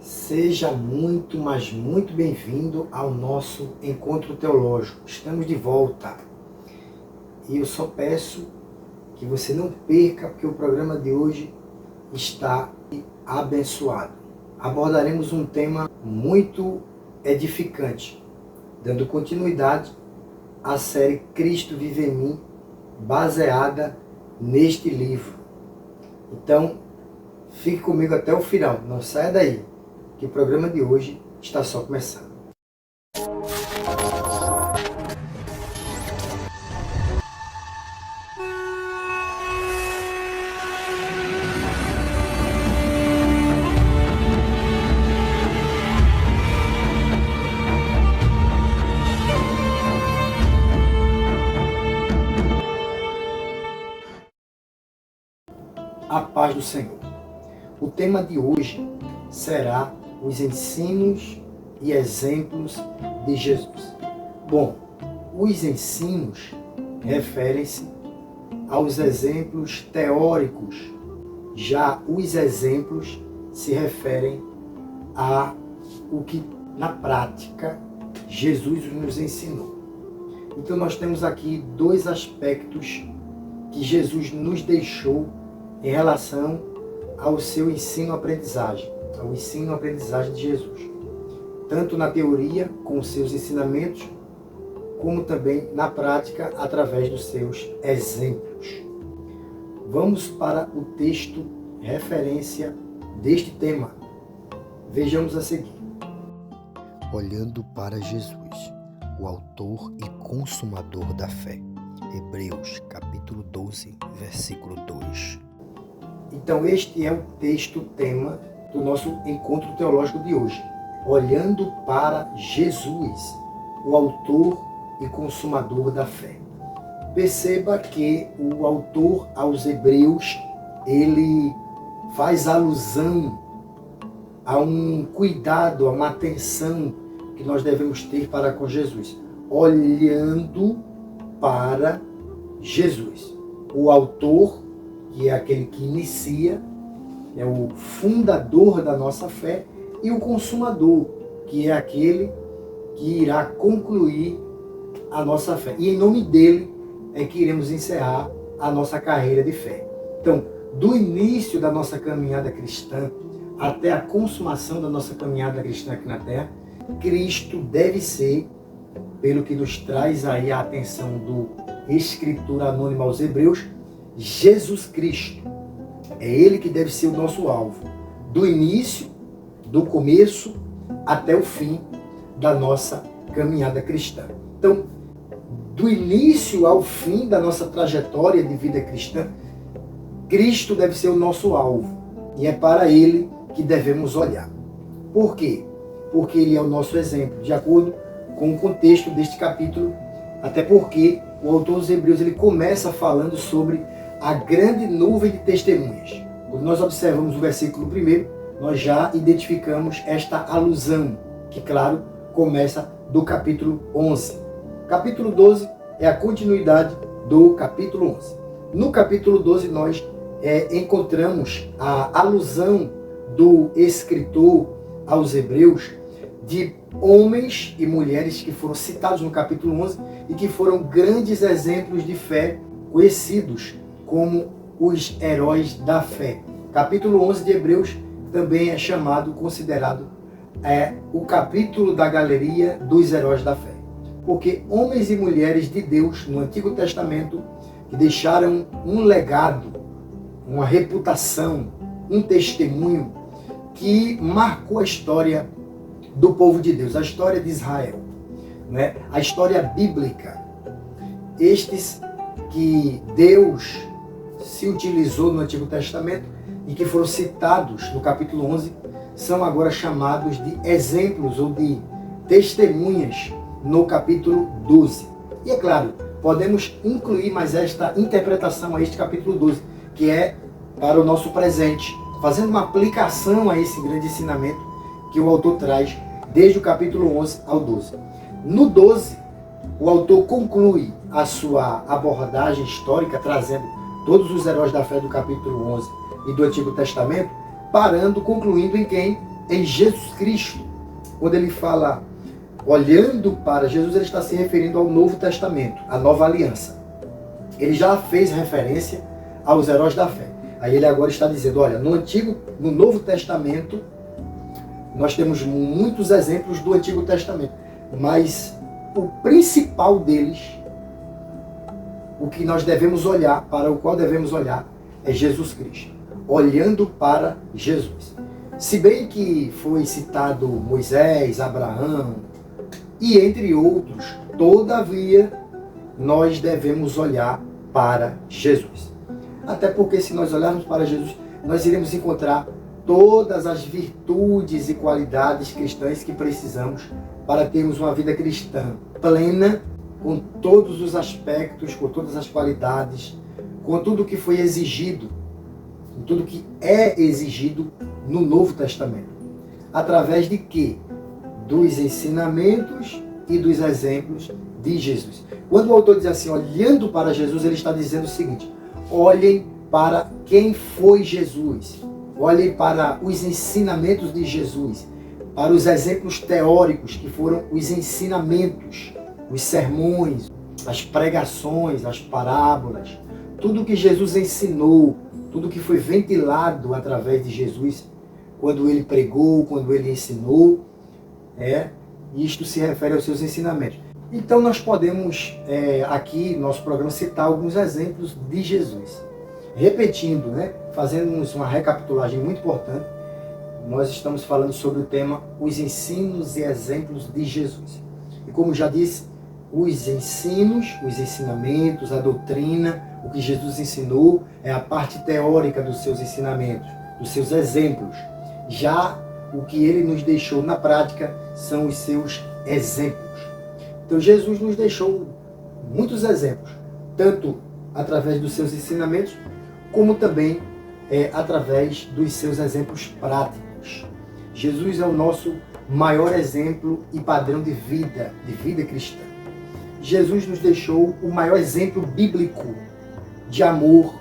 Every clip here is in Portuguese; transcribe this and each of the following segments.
Seja muito, mas muito bem-vindo ao nosso encontro teológico. Estamos de volta. E eu só peço que você não perca, porque o programa de hoje está abençoado. Abordaremos um tema muito edificante, dando continuidade à série Cristo Vive em Mim, baseada neste livro. Então, fique comigo até o final, não saia daí, que o programa de hoje está só começando. A paz do Senhor. O tema de hoje será os ensinos e exemplos de Jesus. Bom, os ensinos referem-se aos exemplos teóricos, já os exemplos se referem a o que na prática Jesus nos ensinou. Então nós temos aqui dois aspectos que Jesus nos deixou em relação ao seu ensino-aprendizagem, ao ensino-aprendizagem de Jesus. Tanto na teoria, com os seus ensinamentos, como também na prática, através dos seus exemplos. Vamos para o texto referência deste tema. Vejamos a seguir. Olhando para Jesus, o autor e consumador da fé. Hebreus, capítulo 12, versículo 2. Então este é o texto tema do nosso encontro teológico de hoje. Olhando para Jesus, o autor e consumador da fé. Perceba que o autor aos Hebreus, ele faz alusão a um cuidado, a uma atenção que nós devemos ter para com Jesus. Olhando para Jesus. O autor, que é aquele que inicia, é o fundador da nossa fé, e o consumador, que é aquele que irá concluir a nossa fé. E em nome dele é que iremos encerrar a nossa carreira de fé. Então, do início da nossa caminhada cristã até a consumação da nossa caminhada cristã aqui na Terra, Cristo deve ser, pelo que nos traz aí a atenção do Escritura Anônima aos Hebreus, Jesus Cristo. É Ele que deve ser o nosso alvo. Do início, do começo, até o fim da nossa caminhada cristã. Então, do início ao fim da nossa trajetória de vida cristã, Cristo deve ser o nosso alvo. E é para Ele que devemos olhar. Por quê? Porque Ele é o nosso exemplo, de acordo com o contexto deste capítulo, até porque o autor dos Hebreus ele começa falando sobre a grande nuvem de testemunhas. Quando nós observamos o versículo 1, nós já identificamos esta alusão, que, claro, começa do capítulo 11. Capítulo 12 é a continuidade do capítulo 11. No capítulo 12, nós encontramos a alusão do escritor aos Hebreus de homens e mulheres que foram citados no capítulo 11 e que foram grandes exemplos de fé, conhecidos como os heróis da fé. Capítulo 11 de Hebreus também é chamado, considerado, o capítulo da galeria dos heróis da fé. Porque homens e mulheres de Deus no Antigo Testamento que deixaram um legado, uma reputação, um testemunho que marcou a história do povo de Deus, a história de Israel, né? A história bíblica. Estes que Deus se utilizou no Antigo Testamento e que foram citados no capítulo 11, são agora chamados de exemplos ou de testemunhas no capítulo 12. E é claro, podemos incluir mais esta interpretação a este capítulo 12, que é para o nosso presente, fazendo uma aplicação a esse grande ensinamento que o autor traz desde o capítulo 11 ao 12. No 12, o autor conclui a sua abordagem histórica, trazendo todos os heróis da fé do capítulo 11 e do Antigo Testamento, concluindo em quem? em Jesus Cristo. Quando ele fala olhando para Jesus, ele está se referindo ao Novo Testamento, à Nova Aliança. Ele já fez referência aos heróis da fé. Aí ele agora está dizendo, olha, no Novo Testamento, nós temos muitos exemplos do Antigo Testamento, mas o principal deles, o que nós devemos olhar, para o qual devemos olhar, é Jesus Cristo. Olhando para Jesus. Se bem que foi citado Moisés, Abraão e entre outros, todavia nós devemos olhar para Jesus. Até porque se nós olharmos para Jesus, nós iremos encontrar todas as virtudes e qualidades cristãs que precisamos para termos uma vida cristã plena, com todos os aspectos, com todas as qualidades, com tudo que foi exigido, com tudo que é exigido no Novo Testamento. Através de quê? Dos ensinamentos e dos exemplos de Jesus. Quando o autor diz assim, olhando para Jesus, ele está dizendo o seguinte, olhem para quem foi Jesus, olhem para os ensinamentos de Jesus, para os exemplos teóricos que foram os ensinamentos, os sermões, as pregações, as parábolas, tudo que Jesus ensinou, tudo que foi ventilado através de Jesus, quando ele pregou, quando ele ensinou, isto se refere aos seus ensinamentos. Então nós podemos, aqui no nosso programa, citar alguns exemplos de Jesus. Repetindo, fazendo uma recapitulagem muito importante, nós estamos falando sobre o tema os ensinos e exemplos de Jesus. E como já disse, os ensinos, os ensinamentos, a doutrina, o que Jesus ensinou é a parte teórica dos seus ensinamentos, dos seus exemplos. Já o que ele nos deixou na prática são os seus exemplos. Então Jesus nos deixou muitos exemplos, tanto através dos seus ensinamentos, como também através dos seus exemplos práticos. Jesus é o nosso maior exemplo e padrão de vida cristã. Jesus nos deixou o maior exemplo bíblico de amor,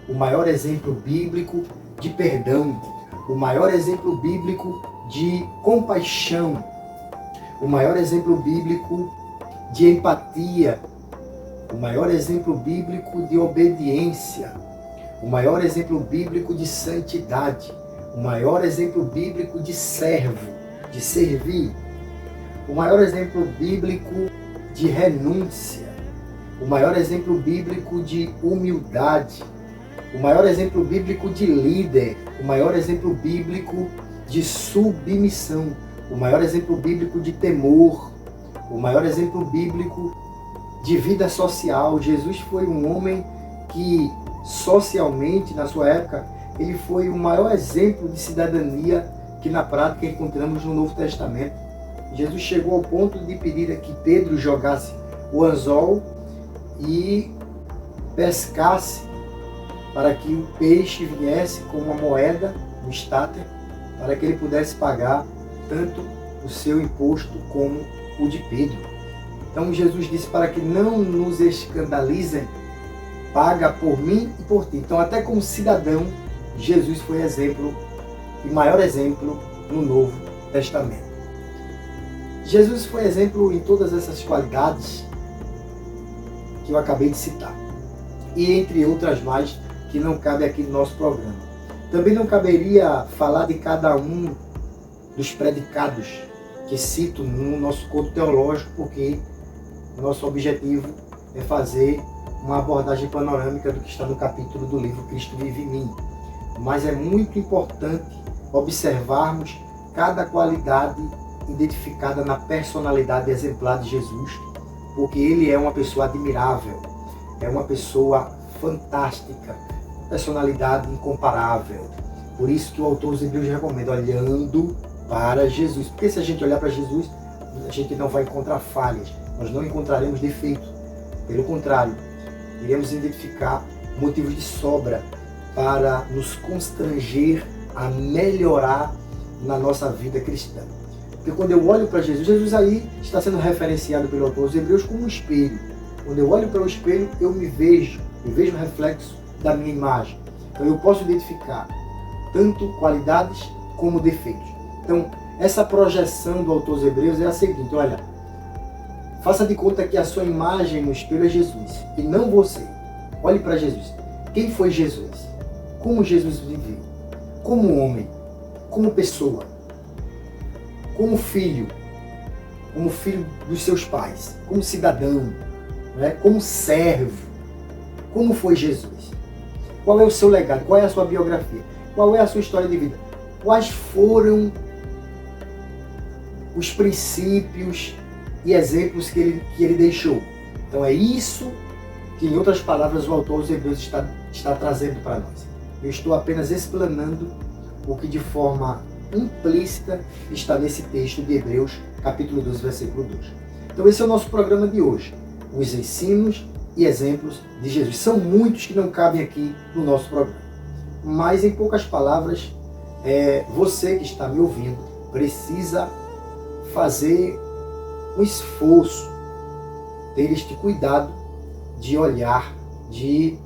o maior exemplo bíblico de perdão, o maior exemplo bíblico de compaixão, o maior exemplo bíblico de empatia, o maior exemplo bíblico de obediência, o maior exemplo bíblico de santidade, o maior exemplo bíblico de servo, de servir, o maior exemplo bíblico de renúncia, o maior exemplo bíblico de humildade, o maior exemplo bíblico de líder, o maior exemplo bíblico de submissão, o maior exemplo bíblico de temor, o maior exemplo bíblico de vida social. Jesus foi um homem que socialmente, na sua época, ele foi o maior exemplo de cidadania que na prática encontramos no Novo Testamento. Jesus chegou ao ponto de pedir que Pedro jogasse o anzol e pescasse para que o peixe viesse com uma moeda, um estáter, para que ele pudesse pagar tanto o seu imposto como o de Pedro. Então Jesus disse para que não nos escandalizem, paga por mim e por ti. Então até como cidadão, Jesus foi exemplo e maior exemplo no Novo Testamento. Jesus foi exemplo em todas essas qualidades que eu acabei de citar. E entre outras mais que não cabe aqui no nosso programa. Também não caberia falar de cada um dos predicados que cito no nosso conto teológico, porque o nosso objetivo é fazer uma abordagem panorâmica do que está no capítulo do livro Cristo Vive em Mim. Mas é muito importante observarmos cada qualidade identificada na personalidade exemplar de Jesus, porque ele é uma pessoa admirável, é uma pessoa fantástica, personalidade incomparável. Por isso que o autor dos Hebreus recomenda, olhando para Jesus. Porque se a gente olhar para Jesus, a gente não vai encontrar falhas, nós não encontraremos defeitos. Pelo contrário, iremos identificar motivos de sobra para nos constranger a melhorar na nossa vida cristã. Porque quando eu olho para Jesus, Jesus aí está sendo referenciado pelo autor dos Hebreus como um espelho. Quando eu olho para o espelho, eu vejo o reflexo da minha imagem. Então eu posso identificar tanto qualidades como defeitos. Então, essa projeção do autor aos Hebreus é a seguinte, olha, faça de conta que a sua imagem no espelho é Jesus, e não você. Olhe para Jesus. Quem foi Jesus? Como Jesus viveu? Como homem? Como pessoa? Como filho dos seus pais? Como cidadão? Né? Como servo? Como foi Jesus? Qual é o seu legado? Qual é a sua biografia? Qual é a sua história de vida? Quais foram os princípios e exemplos que ele deixou? Então é isso que, em outras palavras, o autor aos Hebreus está trazendo para nós. Eu estou apenas explanando o que de forma implícita está nesse texto de Hebreus, capítulo 12, versículo 2. Então esse é o nosso programa de hoje. Os ensinos e exemplos de Jesus. São muitos que não cabem aqui no nosso programa. Mas, em poucas palavras, você que está me ouvindo precisa fazer um esforço, ter este cuidado de olhar, de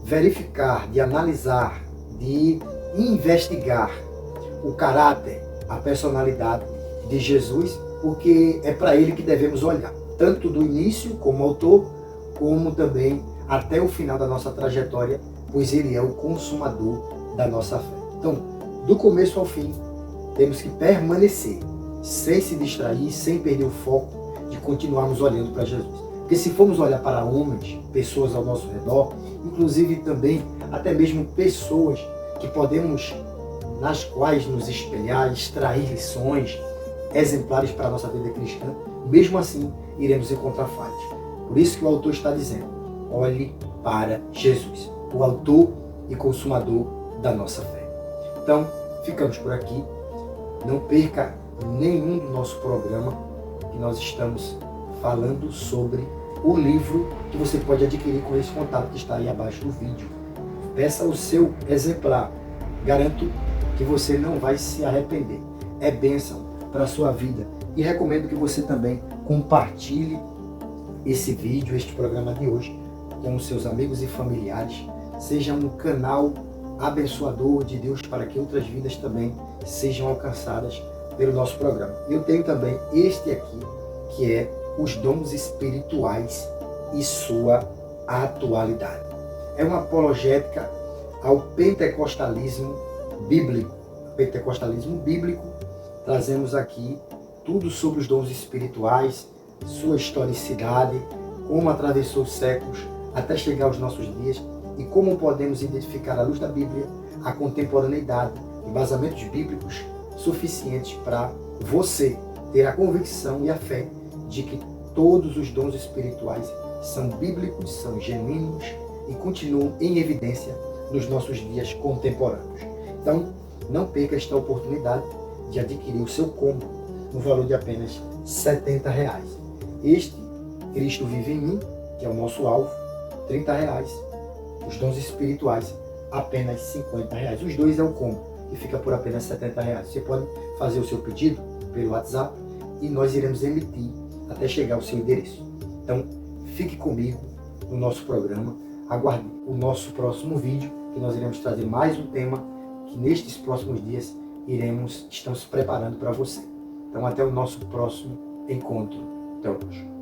verificar, de analisar, de investigar o caráter, a personalidade de Jesus, porque é para ele que devemos olhar, tanto do início como autor, como também até o final da nossa trajetória, pois ele é o consumador da nossa fé. Então, do começo ao fim, temos que permanecer, sem se distrair, sem perder o foco de continuarmos olhando para Jesus. Porque se formos olhar para homens, pessoas ao nosso redor, inclusive também até mesmo pessoas que podemos, nas quais nos espelhar, extrair lições exemplares para a nossa vida cristã, mesmo assim iremos encontrar falhas. Por isso que o autor está dizendo, olhe para Jesus, o autor e consumador da nossa fé. Então, ficamos por aqui. Não perca nenhum do nosso programa, que nós estamos falando sobre o livro que você pode adquirir com esse contato que está aí abaixo do vídeo. Peça o seu exemplar. Garanto que você não vai se arrepender. É bênção para a sua vida. E recomendo que você também compartilhe esse vídeo, este programa de hoje, com os seus amigos e familiares. Seja um canal abençoador de Deus para que outras vidas também sejam alcançadas pelo nosso programa. Eu tenho também este aqui, que é os dons espirituais e sua atualidade. É uma apologética ao pentecostalismo bíblico. Pentecostalismo bíblico, trazemos aqui tudo sobre os dons espirituais, sua historicidade, como atravessou os séculos até chegar aos nossos dias e como podemos identificar à luz da Bíblia a contemporaneidade, embasamentos bíblicos suficientes para você ter a convicção e a fé de que todos os dons espirituais são bíblicos, são genuínos e continuam em evidência nos nossos dias contemporâneos. Então, não perca esta oportunidade de adquirir o seu combo no valor de apenas R$ 70. Este, Cristo Vive em Mim, que é o nosso alvo, R$ 30. Os dons espirituais, apenas R$ 50. Os dois é o combo, que fica por apenas R$ 70. Você pode fazer o seu pedido pelo WhatsApp e nós iremos emitir até chegar ao seu endereço. Então, fique comigo no nosso programa, aguarde o nosso próximo vídeo, que nós iremos trazer mais um tema que nestes próximos dias estamos preparando para você. Então, até o nosso próximo encontro. Até hoje.